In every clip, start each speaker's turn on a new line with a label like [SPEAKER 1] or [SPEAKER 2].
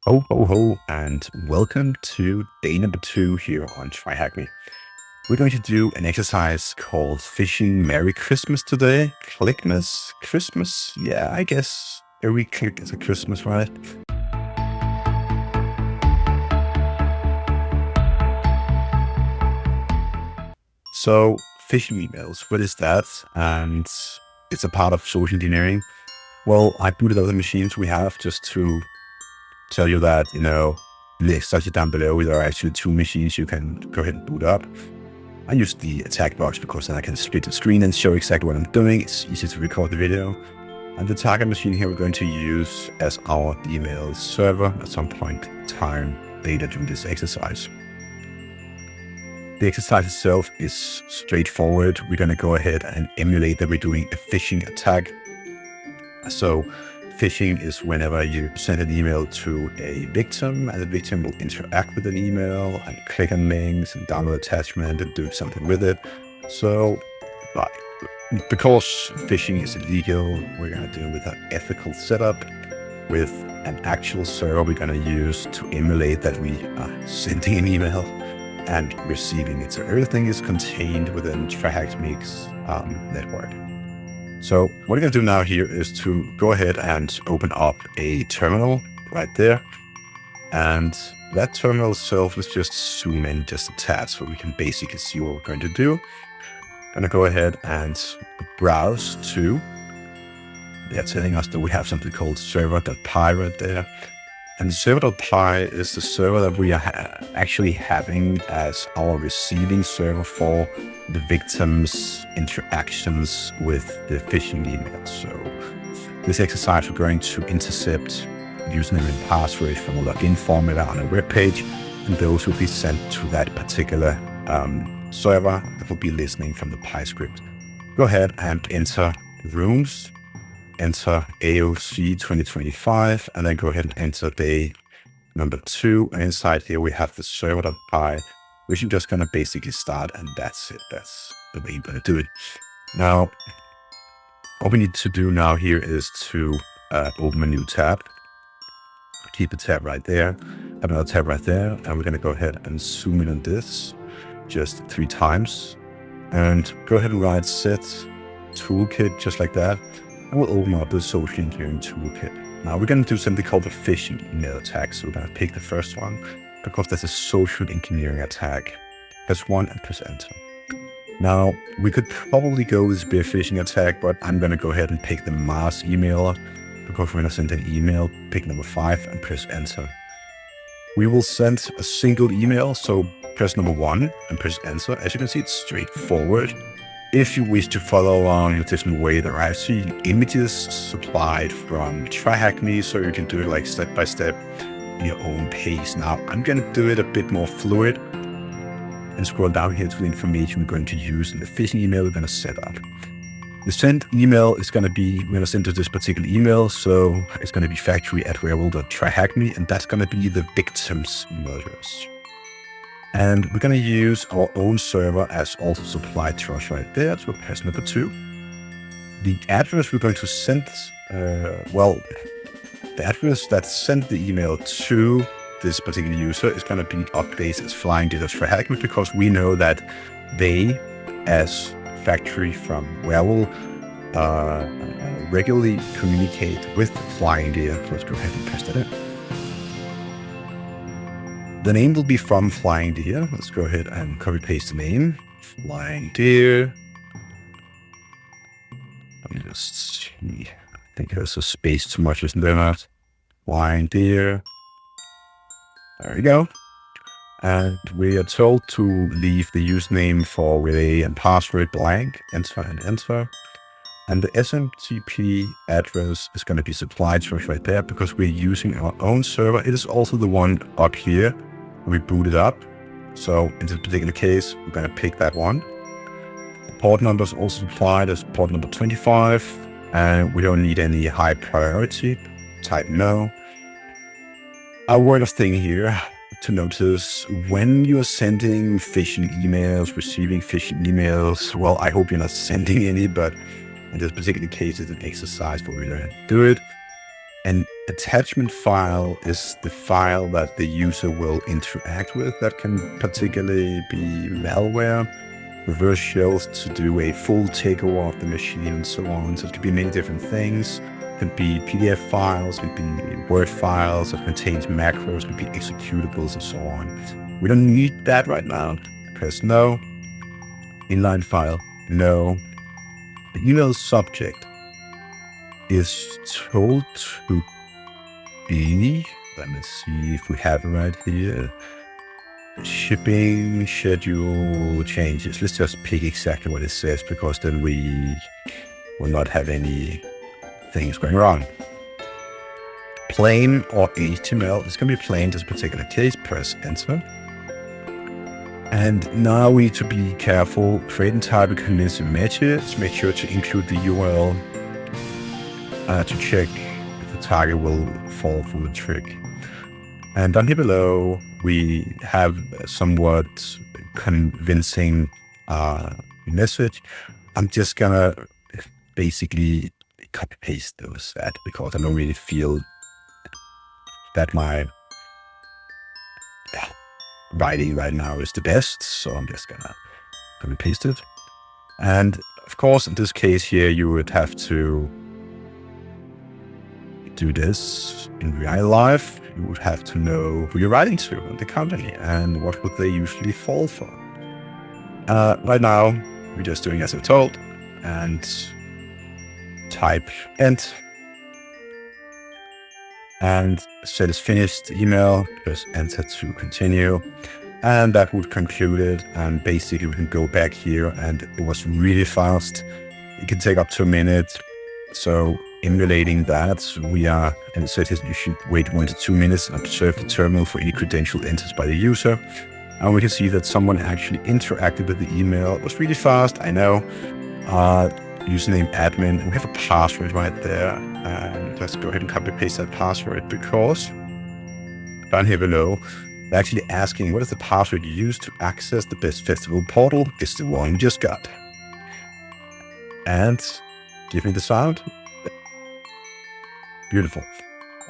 [SPEAKER 1] Ho, ho, ho, and welcome to day number 2 here on TryHackMe. We're going to do an exercise called Phishing Merry Christmas today. Clickmas, Christmas, yeah, I guess every click is a Christmas, right? So, phishing emails, what is that? And it's a part of social engineering. Well, I booted up the machines we have just to tell you that, listed down below, there are actually 2 machines you can go ahead and boot up. I use the attack box because then I can split the screen and show exactly what I'm doing. It's easy to record the video. And the target machine here we're going to use as our email server at some point in time later during this exercise. The exercise itself is straightforward. We're going to go ahead and emulate that we're doing a phishing attack. So phishing is whenever you send an email to a victim and the victim will interact with an email and click on links and download attachment and do something with it. So because phishing is illegal, we're going to do it with an ethical setup with an actual server we're going to use to emulate that we are sending an email and receiving it. So everything is contained within TryHackMe's network. So what we're going to do now here is to go ahead and open up a terminal right there. And that terminal itself, let's just zoom in just a tad so we can basically see what we're going to do. I'm going to go ahead and browse to, they're telling us that we have something called server.py right there. And server.py is the server that we are actually having as our receiving server for the victim's interactions with the phishing email. So this exercise, we're going to intercept username and password from a login formula on a web page, and those will be sent to that particular server that will be listening from the Py script. Go ahead and enter rooms. Enter AOC 2025, and then go ahead and enter day number 2. And inside here, we have the server.py, which you're just going to basically start, and that's it. That's the way you're going to do it. Now, what we need to do now here is to open a new tab. Keep a tab right there, have another tab right there, and we're going to go ahead and zoom in on this just 3 times. And go ahead and write set toolkit just like that. And we'll open up the Social-Engineer Toolkit. Now we're going to do something called the phishing email attack. So we're going to pick the first one because that's a social engineering attack. Press 1 and press enter. Now we could probably go with spear phishing attack, but I'm going to go ahead and pick the mass emailer because we're going to send an email. Pick number 5 and press enter. We will send a single email. So press number 1 and press enter. As you can see, it's straightforward. If you wish to follow along in a different way, there are actually images supplied from TryHackMe, so you can do it like step by step in your own pace. Now, I'm going to do it a bit more fluid and scroll down here to the information we're going to use in the phishing email we're going to set up. The send email is going to be, we're going to send to this particular email, so it's going to be factory@werewolf.tryhackme, and that's going to be the victim's email address. And we're going to use our own server as also supplied to us right there. So press number 2. The address we're going to send, the address that sent the email to this particular user is going to be updated as flying data TryHackMe because we know that they, as factory from Werewolf, regularly communicate with flying data. Let's go ahead and paste that in. The name will be from Flying Deer. Let's go ahead and copy paste the name. Flying Deer. Let me just see. I think there's a space too much, isn't there not? Flying Deer. There we go. And we are told to leave the username for relay and password blank. Enter and enter. And the SMTP address is going to be supplied to us right there because we're using our own server. It is also the one up here. We boot it up. So in this particular case, we're going to pick that one. The port number is also supplied as port number 25. And we don't need any high priority. Type no. A word of thing here to notice when you are sending phishing emails, receiving phishing emails, well, I hope you're not sending any, but in this particular case, it's an exercise for you to do it. And attachment file is the file that the user will interact with. That can particularly be malware, reverse shells to do a full takeover of the machine, and so on. So it could be many different things. It could be PDF files, it could be Word files that contains macros, it could be executables, and so on. We don't need that right now. Press no. Inline file, no. The email subject is told to be, let me see if we have it right here. Shipping schedule changes. Let's just pick exactly what it says, because then we will not have any things going wrong. Plain or HTML. It's going to be plain in this particular case. Press enter. And now we need to be careful. Create and type a convincing message. Make sure to include the URL to check if the target will fall for the trick. And down here below, we have somewhat convincing message. I'm just gonna basically copy paste those because I don't really feel that my writing right now is the best. So I'm just gonna copy paste it. And of course, in this case here, you would have to do this in real life. You would have to know who you're writing to in the company and what would they usually fall for. Right now, we're just doing as I'm told, and type end, and set as finished email, press enter to continue, and that would conclude it. And basically we can go back here, and it was really fast. It can take up to a minute. So emulating that, we are, and it says you should wait 1 to 2 minutes and observe the terminal for any credential enters by the user. And we can see that someone actually interacted with the email. It was really fast, I know. Username admin, and we have a password right there. And let's go ahead and copy paste that password, because down here below, they're actually asking what is the password you use to access the best festival portal. It's the one you just got. And give me the sound. Beautiful.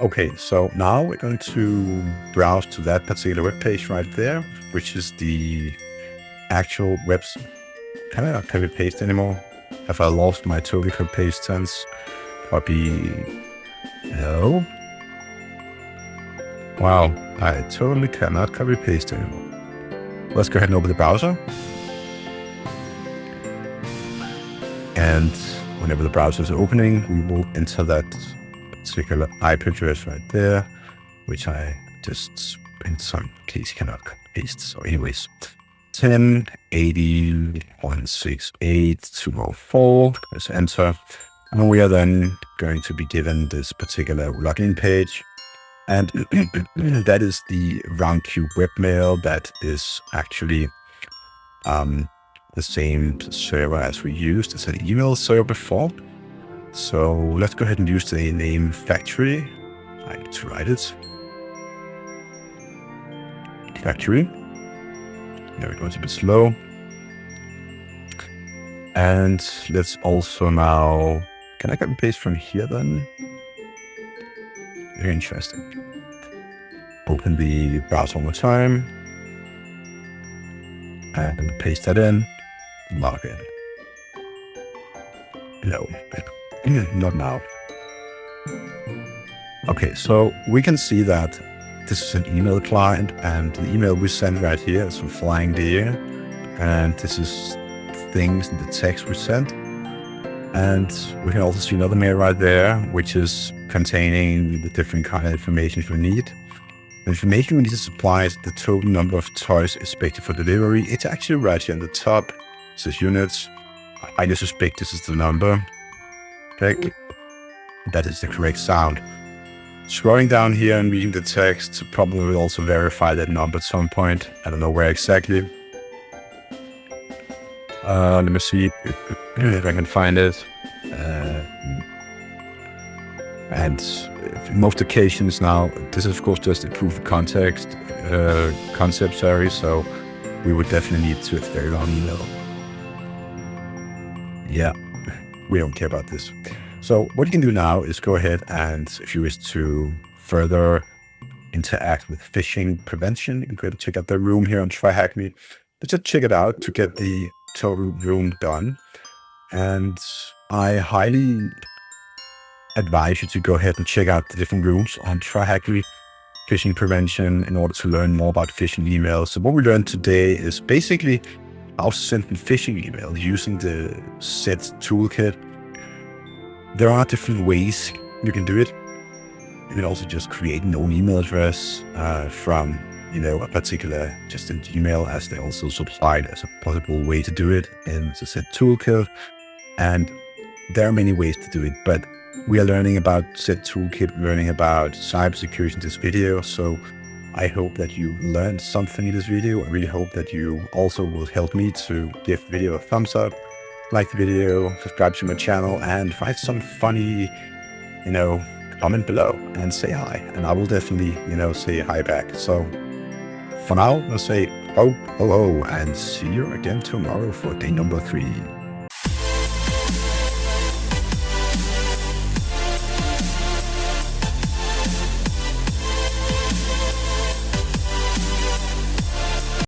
[SPEAKER 1] Okay, so now we're going to browse to that particular web page right there, which is the actual website. Can I not copy paste anymore? Have I lost my totally copy paste sense? Copy. No. Wow, I totally cannot copy paste anymore. Let's go ahead and open the browser. And whenever the browser is opening, we will enter that particular IP address right there, which I just in some case cannot paste. So anyways, 10.80.168.204, press enter. And we are then going to be given this particular login page. And that is the round-cube webmail that is actually the same server as we used as an email server before. So let's go ahead and use the name factory. I need to write it. Factory. There it goes a bit slow. And let's also now, can I copy and paste from here then? Very interesting. Open the browser one more time. And paste that in. Log in. No, not now. Okay, so we can see that this is an email client, and the email we send right here is from Flying Deer, and this is things in the text we sent. And we can also see another mail right there, which is containing the different kind of information we need. The information we need to supply is the total number of toys expected for delivery. It's actually right here on the top. It says units. I just suspect this is the number. Okay. That is the correct sound. Scrolling down here and reading the text probably will also verify that number at some point. I don't know where exactly. Let me see if I can find it. And in most occasions now, this is of course just a proof of concept, so we would definitely need to, it's very long email. Yeah, we don't care about this. So what you can do now is go ahead and, if you wish to further interact with phishing prevention, you can go ahead and check out the room here on TryHackMe. Let's just check it out to get the total room done. And I highly advise you to go ahead and check out the different rooms on TryHackMe phishing prevention in order to learn more about phishing emails. So what we learned today is basically how to send a phishing email using the SET toolkit. There are different ways you can do it. You can also just create an own email address from, a particular, just an email, as they also supplied as a possible way to do it in the SET toolkit. And there are many ways to do it, but we are learning about SET toolkit, learning about cybersecurity in this video. So I hope that you learned something in this video. I really hope that you also will help me to give the video a thumbs up, like the video, subscribe to my channel, and write some funny, comment below and say hi. And I will definitely, say hi back. So for now, let's say ho, ho, ho, and see you again tomorrow for day number 3.